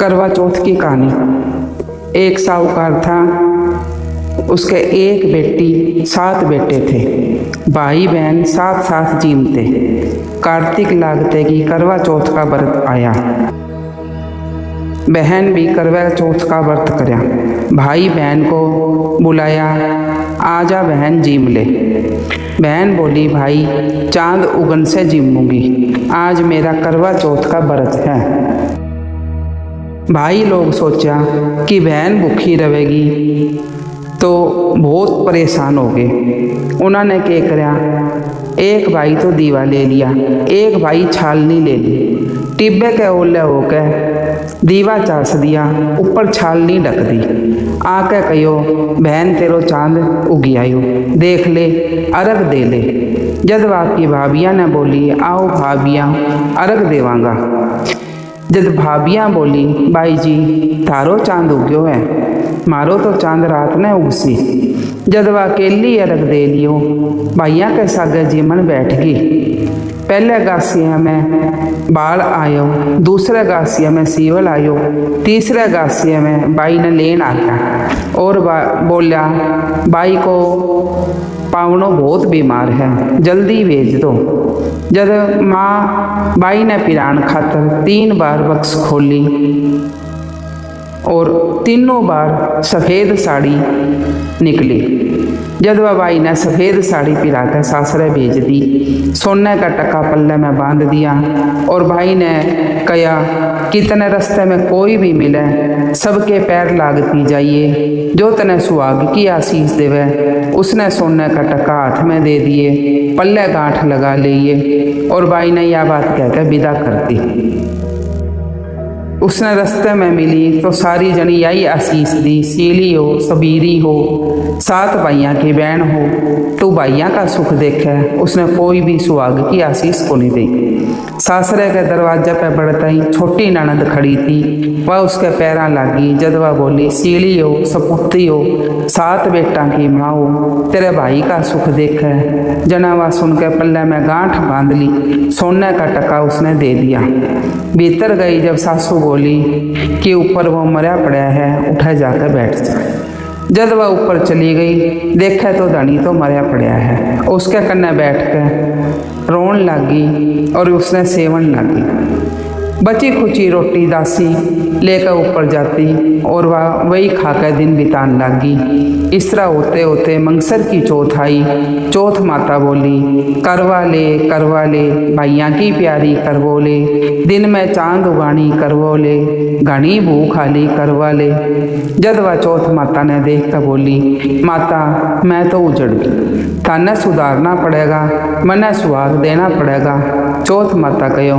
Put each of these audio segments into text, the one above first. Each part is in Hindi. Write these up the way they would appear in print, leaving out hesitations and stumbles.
करवा चौथ की कहानी। एक साहूकार था, उसके एक बेटी 7 बेटे थे। भाई बहन साथ साथ जीमते। कार्तिक लागते की करवा चौथ का व्रत आया। बहन भी करवा चौथ का व्रत करया। भाई बहन को बुलाया, आजा बहन जीम ले। बहन बोली, भाई चांद उगन से जीमूंगी, आज मेरा करवा चौथ का व्रत है। भाई लोग सोचा कि बहन भूखी रहेगी तो बहुत परेशान हो गए। उन्होंने क्या करया, एक भाई तो दीवा ले लिया, एक भाई छालनी ले ली। टिब्बे के ओले होकर दीवा चास दिया, ऊपर छालनी ढक दी। आके कहो, बहन तेरो चांद उगी आयो, देख ले, अर्घ दे ले। जब आपकी भाभियाँ ने बोली, आओ भाभियाँ अर्घ देवांगा। जब भाभियाँ बोली, भाई जी थारो चांद उग्यो है, मारो तो चांद रात ने उगसी। जब वह अकेली अर्घ दे लियो, भाइया के सागे जीमन बैठ गई। पहले गासिया में बाल आयो, दूसरे गासिया में सीवल आयो, तीसरे गासिया में बाई ने लेन आ गया और बोला, बाई को पावनो बहुत बीमार है, जल्दी भेज दो। जब माँ बाई ने पिरान खातर 3 बार बक्स खोली और तीनों बार सफ़ेद साड़ी निकली। जब वह बाई ने सफ़ेद साड़ी पिरा कर सासरे भेज दी, सोने का टका पल्ले में बांध दिया और भाई ने कहा, कितने रास्ते में कोई भी मिले सबके पैर लागती जाइए, जो तने सुहाग की आशीष देवे। उसने सोने का टका हाथ में दे दिए, पल्ले गांठ लगा लिए और भाई ने यह बात कहकर विदा कर दी। उसने रास्ते में मिली तो सारी जनी यही आशीष दी, सीली हो, सबीरी हो, 7 भाइयाँ की बहन हो, तू भाइयाँ का सुख देखे। उसने कोई भी सुहाग की आशीष को नहीं दी। सासरे के दरवाजे पे बढ़ता ही छोटी ननद खड़ी थी, वह उसके पैरा लागी। जब वह बोली, सीली हो, सपुती हो, 7 बेटा की माँ हो, तेरे भाई का सुख देखे। जना वह सुन के पल्ले में गांठ बांध ली, सोने का टका उसने दे दिया। भीतर गई जब सासू बोली कि ऊपर वो मरा पड़ा है, उठा जाकर बैठ जा। जब वह ऊपर चली गई, देखा तो धनी तो मरा पड़ा है। उसके कन्ने बैठ कर रोन लगी और उसने सेवन लगी। बची खुची रोटी दासी लेकर ऊपर जाती और वह वही खाकर दिन बितान लगी। इस तरह होते होते मंगसर की चौथ आई। चौथ माता बोली, करवा ले भाइयाँ की प्यारी करवो ले, दिन में चांद उगानी करवो ले, घनी भूख आली करवा ले। जब वह चौथ माता ने देख कर बोली, माता मैं तो उजड़ गई, थाने सुधारना पड़ेगा, मने सुहाग देना पड़ेगा। चौथ माता कहो,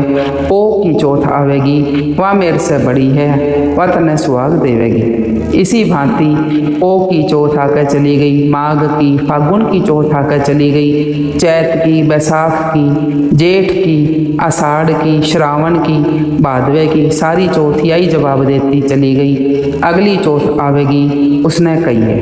ओ की चौथ आवेगी, वह मेरे से बड़ी है, वह तने सुहाग देवेगी। इसी भांति ओ की चौथ आकर चली गई, माघ की, फागुन की चौथ आकर चली गई, चैत की, बैसाख की, जेठ की, आषाढ़ की, श्रावण की, भादवे की, सारी चौथ यही जवाब देती चली गई। अगली चौथ आवेगी, उसने कही है,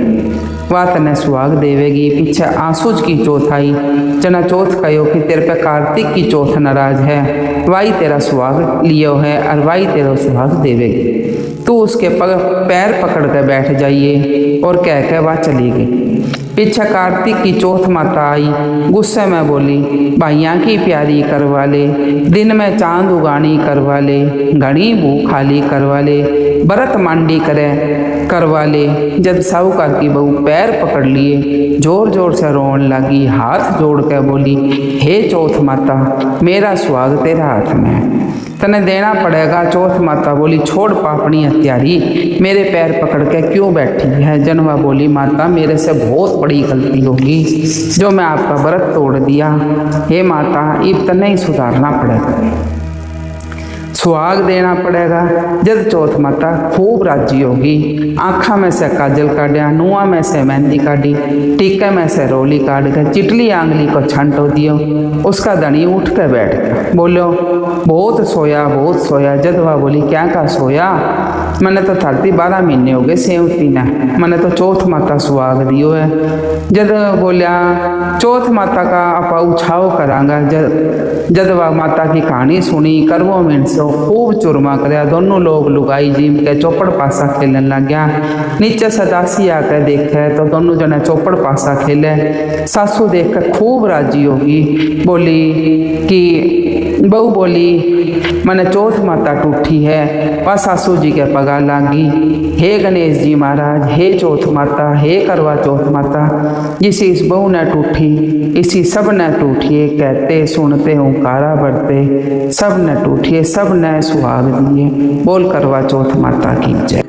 वह तने सुहाग देवेगी। पीछे आंसूज की चौथ आई। जना चौथ कहो कि तेरे पे कार्तिक की चौथ नाराज है, वाई तेरा सुहाग लियो है और वाई तेरा सुहाग देवेगी। तू उसके पैर पकड़ कर बैठ जाइए और कह के वह चली गई। पीछे कार्तिक की चौथ माता आई, गुस्से में बोली, भाइयाँ की प्यारी करवा ले, दिन में चांद उगानी करवा ले, घनी भूख खाली करवा ले, व्रत मांडी करे करवा ले। जब साहूकार की बहू पैर पकड़ लिए, जोर जोर से रोन लगी, हाथ जोड़ कर बोली, हे चौथ माता मेरा सुहाग तेरे हाथ में है, तने देना पड़ेगा। चौथ माता बोली, छोड़ पापनी हत्यारी, मेरे पैर पकड़ के क्यों बैठी है। जनवा बोली, माता मेरे से बहुत बड़ी गलती होगी जो मैं आपका व्रत तोड़ दिया। हे माता अब तने ही सुधारना पड़ेगा, सुहाग देना पड़ेगा। जब चौथ माता खूब राजी होगी, आँखा में से काजल काटिया, नुआ में से मेहंदी काटी, टीके में से रोली काट कर चिटली आंगली को छंटो दियो। उसका धनी उठ कर बैठ गया, बोलो बहुत सोया। जदवा बोली, क्या का सोया, मैंने तो 12 महीने हो गए सेवती ने, मैंने तो चौथ माता सुहाग दियो है। जद बोलिया, चौथ माता का आप उछाव करांगा। जदवा माता की कहानी सुनी, करवो मिनसो खूब चुरमा करया। दोनों लोग लुगाई जीम के चौपड़ पासा खेलन लग गया। नीचे सदासी आकर देखे तो दोनों जने चौपड़ पासा खेले। सासू देख कर खूब राजी होगी, बोली कि बहू बोली मैंने चौथ माता टूटी है। वह सासू जी के पगा लागी, हे गणेश जी महाराज, हे चौथ माता, हे करवा चौथ माता, जिस इस बहू ने टूटी इसी सब ने टूटिए। कहते सुनते हुंकारा बढ़ते सब ने टूटिए, सब ने सुहाग दिए। बोल करवा चौथ माता की जय।